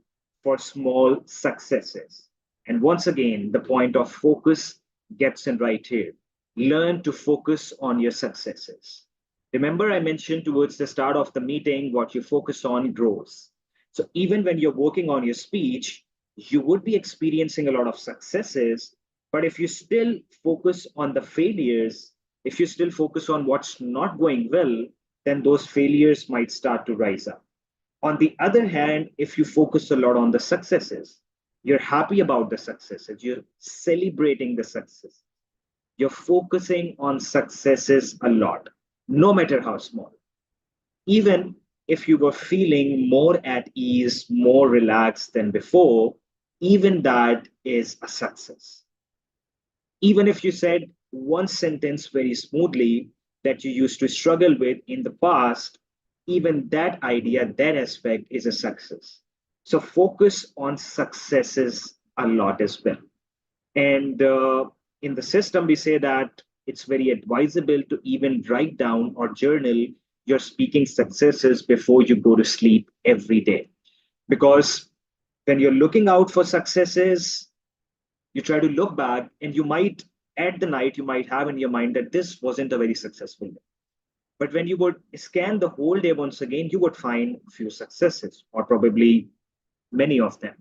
for small successes. And once again, the point of focus gets in right here. Learn to focus on your successes. Remember, I mentioned towards the start of the meeting, what you focus on grows. So even when you're working on your speech, you would be experiencing a lot of successes. But if you still focus on the failures, if you still focus on what's not going well, then those failures might start to rise up. On the other hand, if you focus a lot on the successes, you're happy about the successes, you're celebrating the success, you're focusing on successes a lot, no matter how small. Even if you were feeling more at ease, more relaxed than before, even that is a success. Even if you said one sentence very smoothly that you used to struggle with in the past, even that idea, that aspect is a success. So focus on successes a lot as well. And in the system, we say that it's very advisable to even write down or journal your speaking successes before you go to sleep every day. Because when you're looking out for successes, you try to look back and you might, at the night, you might have in your mind that this wasn't a very successful day. But when you would scan the whole day once again, you would find a few successes or probably many of them.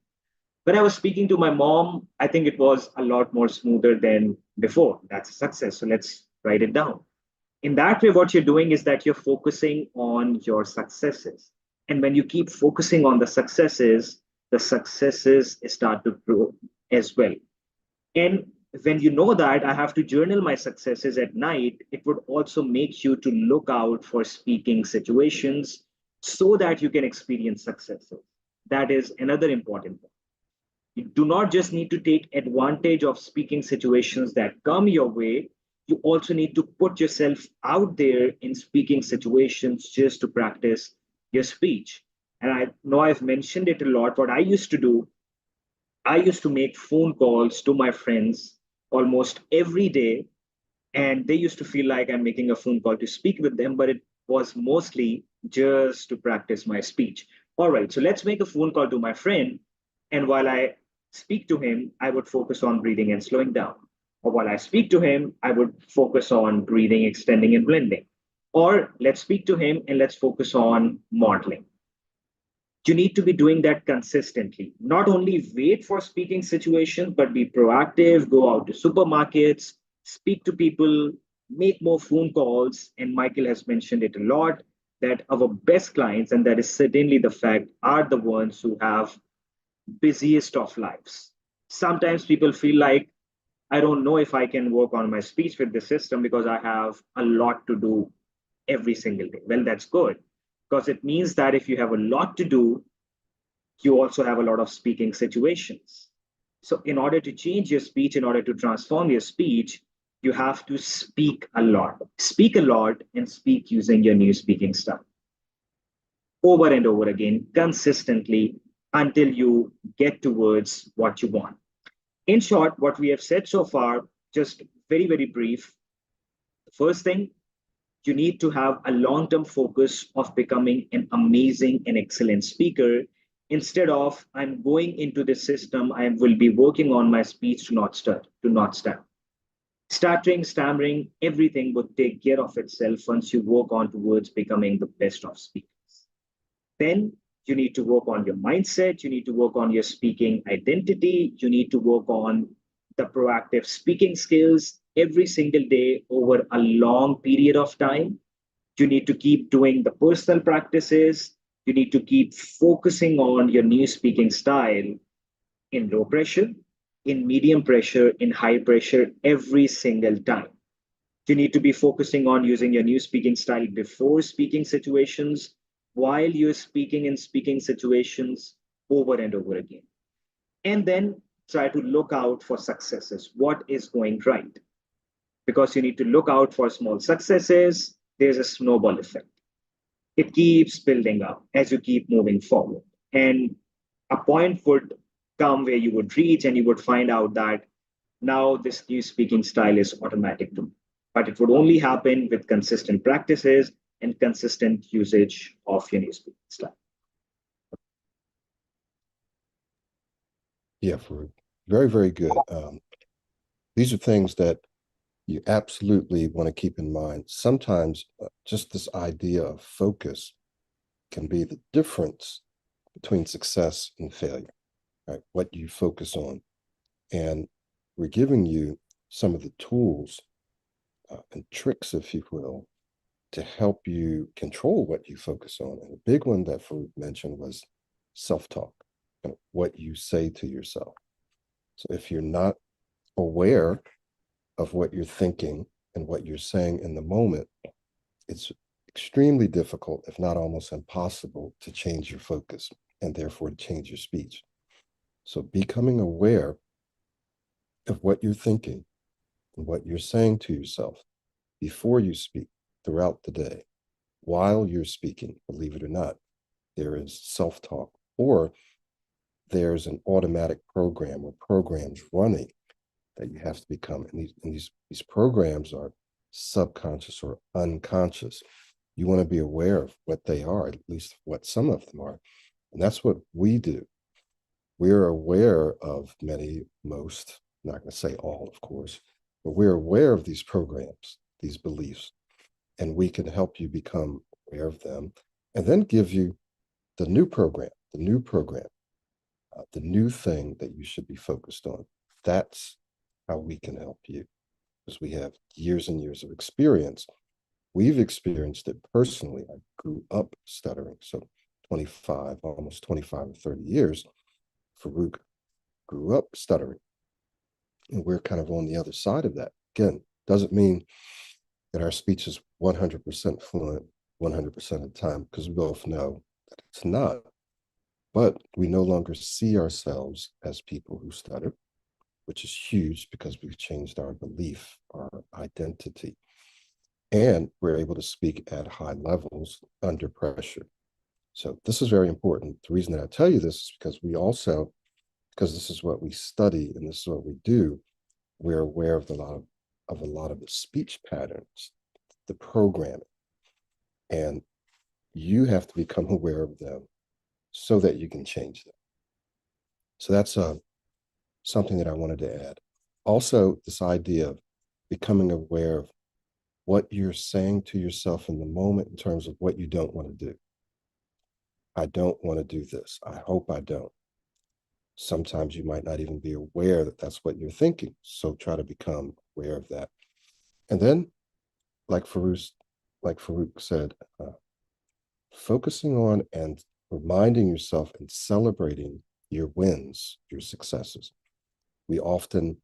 When I was speaking to my mom, I think it was a lot more smoother than before. That's a success. So let's write it down. In that way, what you're doing is that you're focusing on your successes. And when you keep focusing on the successes start to grow as well. And when you know that I have to journal my successes at night, it would also make you to look out for speaking situations so that you can experience successes. That is another important point. You do not just need to take advantage of speaking situations that come your way. you also need to put yourself out there in speaking situations just to practice your speech. And I know I've mentioned it a lot. What I used to do, I used to make phone calls to my friends almost every day, and they used to feel like I'm making a phone call to speak with them, but it was mostly just to practice my speech. All right, so let's make a phone call to my friend, and while I speak to him, I would focus on breathing and slowing down. Or while I speak to him, I would focus on breathing, extending, and blending. Or let's speak to him and let's focus on modeling. You need to be doing that consistently. Not only wait for speaking situations, but be proactive, go out to supermarkets, speak to people, make more phone calls. And Michael has mentioned it a lot that our best clients, and that is certainly the fact, are the ones who have busiest of lives. Sometimes people feel like, I don't know if I can work on my speech with the system because I have a lot to do every single day. Well, that's good because it means that if you have a lot to do, you also have a lot of speaking situations. So, in order to change your speech, in order to transform your speech, you have to speak a lot, and speak using your new speaking style over and over again, consistently until you get towards what you want. In short, what we have said so far, just very, very brief. The first thing, you need to have a long term focus of becoming an amazing and excellent speaker. Instead of, I'm going into this system, I will be working on my speech to not stutter, to not stammer. Stuttering, stammering, everything would take care of itself once you work on towards becoming the best of speakers. Then you need to work on your mindset, you need to work on your speaking identity, you need to work on the proactive speaking skills every single day over a long period of time. You need to keep doing the personal practices. You need to keep focusing on your new speaking style in low pressure, in medium pressure, in high pressure every single time. You need to be focusing on using your new speaking style before speaking situations, while you're speaking in speaking situations over and over again. And then try to look out for successes. What is going right? Because you need to look out for small successes. There's a snowball effect. It keeps building up as you keep moving forward. And a point would come where you would reach and you would find out that now this new speaking style is automatic to me. But it would only happen with consistent practices and consistent usage of your new speaking style. Yeah, for very, very good. These are things that you absolutely want to keep in mind. Sometimes just this idea of focus can be the difference between success and failure, right? What you focus on. And we're giving you some of the tools and tricks, if you will, to help you control what you focus on. And the big one that Farrukh mentioned was self-talk, what you say to yourself. So if you're not aware of what you're thinking and what you're saying in the moment, it's extremely difficult, if not almost impossible, to change your focus and therefore to change your speech. So becoming aware of what you're thinking and what you're saying to yourself before you speak throughout the day, while you're speaking, believe it or not, there is self-talk, or there's an automatic program or programs running that you have to become. And these programs are subconscious or unconscious. You want to be aware of what they are, at least what some of them are. And that's what we do. We're aware of many, most, not going to say all, of course, but we're aware of these programs, these beliefs, and we can help you become aware of them and then give you the new program, the new thing that you should be focused on. That's how we can help you, because we have years and years of experience. We've experienced it personally. I grew up stuttering. So 25, almost 25 or 30 years, Farrukh grew up stuttering. And we're kind of on the other side of that. Again, doesn't mean that our speech is 100% fluent 100% of the time, because we both know that it's not. But we no longer see ourselves as people who stutter. which is huge because we've changed our belief, our identity, and we're able to speak at high levels under pressure. So this is very important. The reason that I tell you this is because because this is what we study and this is what we do, we're aware of a lot of the speech patterns, the programming, and you have to become aware of them so that you can change them. So that's something that I wanted to add. Also, this idea of becoming aware of what you're saying to yourself in the moment in terms of what you don't want to do. I don't want to do this. I hope I don't. Sometimes you might not even be aware that that's what you're thinking. So try to become aware of that. And then, like Farrukh said, focusing on and reminding yourself and celebrating your wins, your successes. We often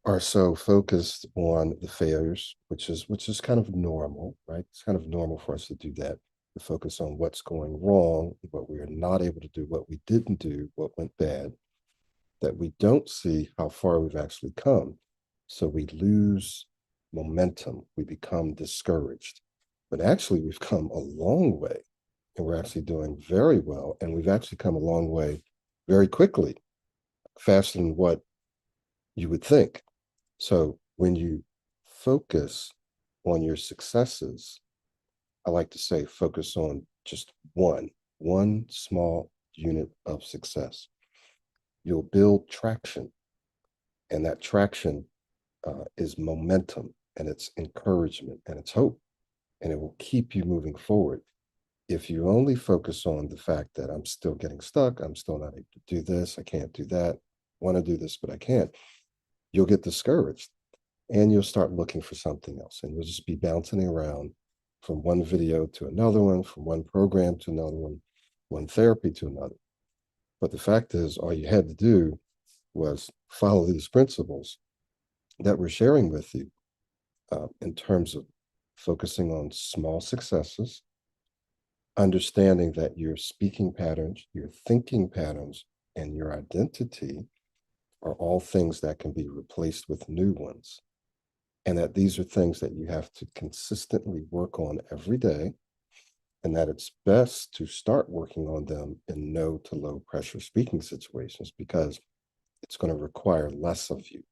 are so focused on the failures, which is kind of normal, right? It's kind of normal for us to do that, to focus on what's going wrong, what we are not able to do, what we didn't do, what went bad, that we don't see how far we've actually come. So we lose momentum, we become discouraged. But actually, we've come a long way, and we're actually doing very well. And we've actually come a long way very quickly, faster than what you would think. So when you focus on your successes, I like to say focus on just one small unit of success. You'll build traction, and that traction is momentum, and it's encouragement, and it's hope, and it will keep you moving forward. If you only focus on the fact that I'm still getting stuck, I'm still not able to do this, I can't do that, want to do this, but I can't, you'll get discouraged and you'll start looking for something else. And you'll just be bouncing around from one video to another one, from one program to another one therapy to another. But the fact is, all you had to do was follow these principles that we're sharing with you in terms of focusing on small successes, understanding that your speaking patterns, your thinking patterns, and your identity are all things that can be replaced with new ones. And that these are things that you have to consistently work on every day, and that it's best to start working on them in no to low pressure speaking situations because it's going to require less of you.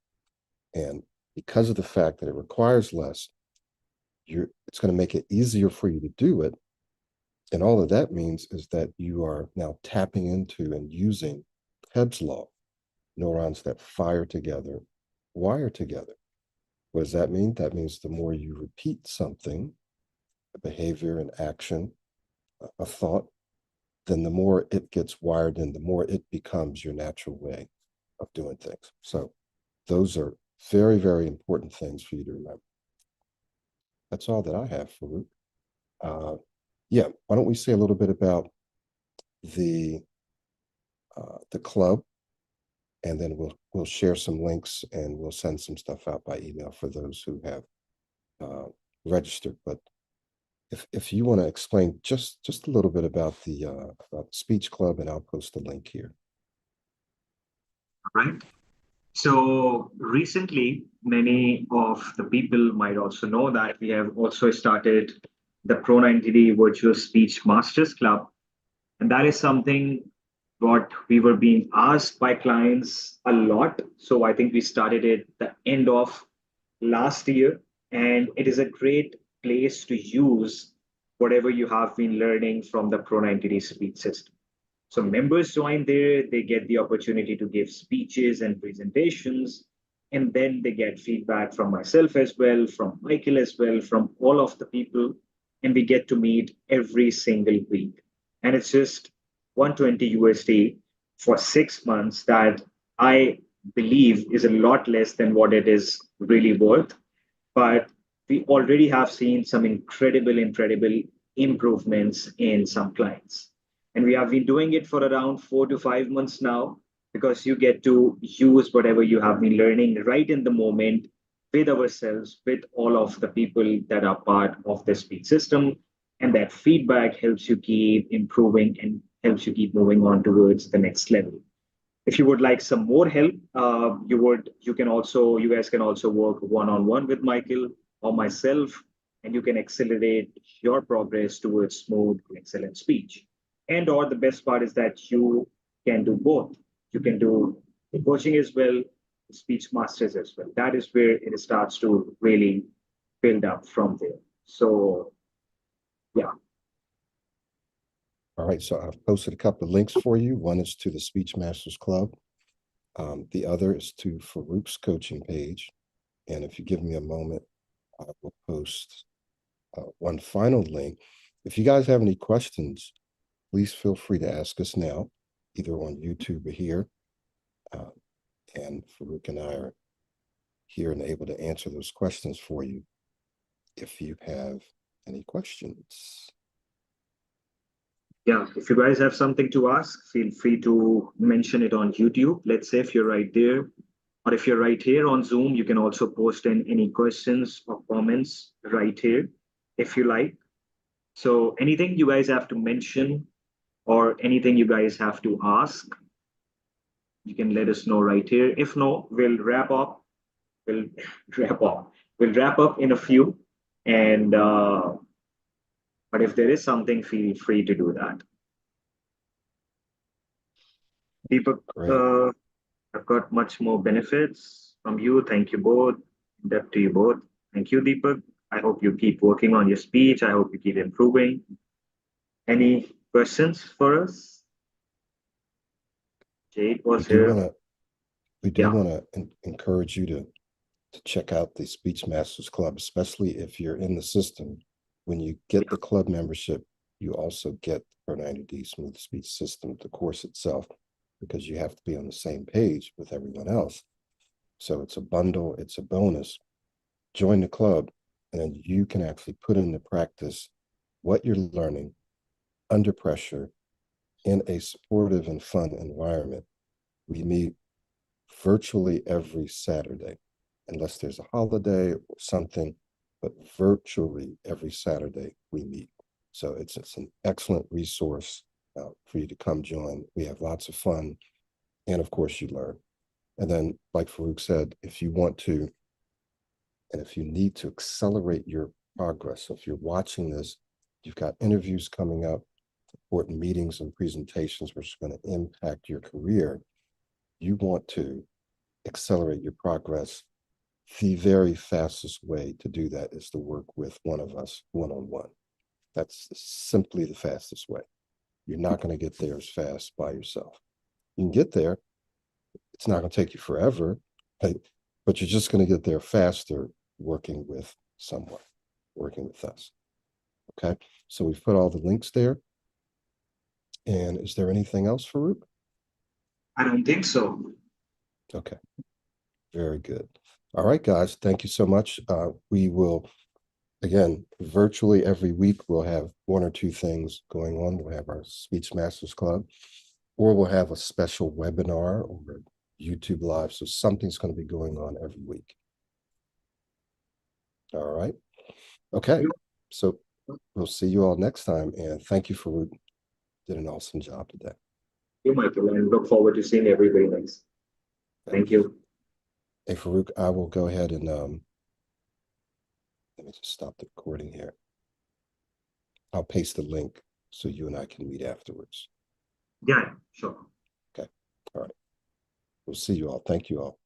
And because of the fact that it requires less, it's going to make it easier for you to do it. And all of that means is that you are now tapping into and using Hebb's law, neurons that fire together, wire together. What does that mean? That means the more you repeat something, a behavior, an action, a thought, then the more it gets wired in, the more it becomes your natural way of doing things. So those are very, very important things for you to remember. That's all that I have, Farrukh. Yeah, why don't we say a little bit about the club, and then we'll share some links and we'll send some stuff out by email for those who have registered. But if you want to explain just a little bit about the speech club, and I'll post a link here. Right. So recently, many of the people might also know that we have also started the Pro90d Virtual Speech Masters Club. And that is something what we were being asked by clients a lot. So I think we started it the end of last year. And it is a great place to use whatever you have been learning from the Pro90d speech system. So members join there, they get the opportunity to give speeches and presentations, and then they get feedback from myself as well, from Michael as well, from all of the people, and we get to meet every single week. And it's just 120 USD for 6 months that I believe is a lot less than what it is really worth. But we already have seen some incredible improvements in some clients. And we have been doing it for around 4 to 5 months now because you get to use whatever you have been learning right in the moment with ourselves, with all of the people that are part of the speech system. And that feedback helps you keep improving and helps you keep moving on towards the next level. If you would like some more help, you guys can also work one-on-one with Michael or myself, and you can accelerate your progress towards smooth and excellent speech. And or the best part is that you can do both. You can do the coaching as well, the speech masters as well. That is where it starts to really build up from there. So yeah. All right, so I've posted a couple of links for you. One is to the Speech Masters Club. The other is to Farrukh's coaching page. And if you give me a moment, I will post one final link. If you guys have any questions, please feel free to ask us now, either on YouTube or here. And Farrukh and I are here and able to answer those questions for you if you have any questions. Yeah, if you guys have something to ask, feel free to mention it on YouTube. Let's say if you're right there, or if you're right here on Zoom, you can also post in any questions or comments right here if you like. So anything you guys have to mention or anything you guys have to ask, you can let us know right here. If no, we'll wrap up. We'll wrap up. We'll wrap up in a few. And but if there is something, feel free to do that. Deepak, Great. I've got much more benefits from you. Thank you both. Depth to you both. Thank you, Deepak. I hope you keep working on your speech. I hope you keep improving. Any questions for us? Jade We was do here. want to Yeah, encourage you to check out the Speech Masters Club, especially if you're in the system. When you get the club membership, you also get the Pro90d Smooth Speech System, the course itself, because you have to be on the same page with everyone else. So it's a bundle, it's a bonus. Join the club, and then you can actually put into practice what you're learning under pressure in a supportive and fun environment. We meet virtually every Saturday, unless there's a holiday or something, but virtually every Saturday we meet. So it's an excellent resource for you to come join. We have lots of fun, and of course you learn. And then, like Farrukh said, if you want to, and if you need to accelerate your progress, so if you're watching this, you've got interviews coming up, important meetings and presentations which are going to impact your career, you want to accelerate your progress. The very fastest way to do that is to work with one of us one-on-one. That's simply the fastest way. You're not going to get there as fast by yourself. You can get there. It's not going to take you forever, but you're just going to get there faster working with someone, working with us. Okay, so we've put all the links there. And is there anything else, Farrukh? I don't think so. Okay, very good. All right, guys, thank you so much. We will, again, virtually every week, we'll have one or two things going on. We'll have our Speech Masters Club, or we'll have a special webinar or YouTube Live. So something's going to be going on every week. All right. Okay. So we'll see you all next time. And thank you, Farrukh. Did an awesome job today. You, Michael, and look forward to seeing everybody next. Thank you. Hey, Farrukh, I will go ahead and let me just stop the recording here. I'll paste the link so you and I can meet afterwards. Yeah, sure. Okay. All right. We'll see you all. Thank you all.